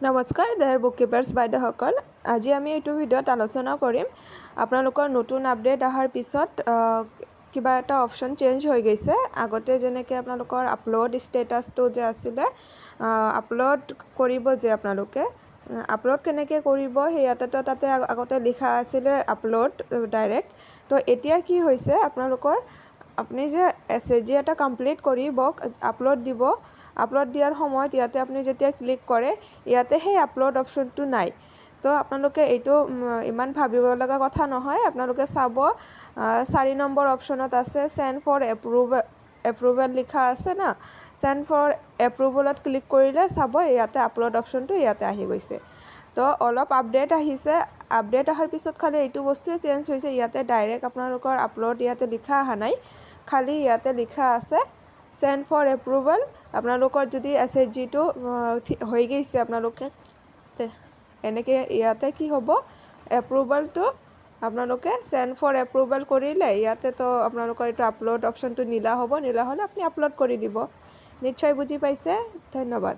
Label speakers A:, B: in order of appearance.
A: নমস্কাৰ there book keepers বাইদেউসকল। আজি আমি এইটো ভিডিঅ'ত আলোচনা কৰিম আপোনালোকৰ নতুন আপডেট অহাৰ পিছত কিবা এটা অপশ্যন চেঞ্জ হৈ গৈছে। আগতে যেনেকৈ আপোনালোকৰ আপলোড ষ্টেটাছটো যে আছিলে, আপলোড কৰিব যে আপোনালোকে আপলোড কেনেকৈ কৰিব সেয়াতেতো তাতে আগতে লিখা আছিলে আপলোড ডাইৰেক্ট। তো এতিয়া কি হৈছে, আপুনি যে SHG এটা কমপ্লিট কৰিব আপলোড দিব, আপলোড দিয়াৰ সময়ত ইয়াতে আপুনি যেতিয়া ক্লিক কৰে ইয়াতে সেই আপলোড অপশ্যনটো নাই। তো আপোনালোকে এইটো ইমান ভাবিব লগা কথা নহয়। আপোনালোকে চাব 4 নম্বৰ অপশ্যনত আছে চেণ্ড ফৰ এপ্ৰুভেল লিখা আছে না, চেণ্ড ফৰ এপ্ৰুভেলত ক্লিক কৰিলে চাব ইয়াতে আপলোড অপশ্যনটো ইয়াতে আহি গৈছে। তো অলপ আপডেট আহিছে, আপডেট অহাৰ পিছত খালি এইটো বস্তুৱে চেঞ্জ হৈছে, ইয়াতে ডাইৰেক্ট আপোনালোকৰ আপলোড ইয়াতে লিখা অহা নাই, খালি ইয়াতে লিখা আছে চেণ্ড ফৰ এপ্ৰুভেল। আপোনালোকৰ যদি SHGটো হৈ গৈছে আপোনালোকে এনেকৈ ইয়াতে কি হ'ব, এপ্ৰুভেলটো আপোনালোকে চেণ্ড ফৰ এপ্ৰুভেল কৰিলে ইয়াতেতো আপোনালোকৰ এইটো আপলোড অপশ্যনটো নীলা হ'ব, নীলা হ'লে আপুনি আপলোড কৰি দিব। নিশ্চয় বুজি পাইছে, ধন্যবাদ।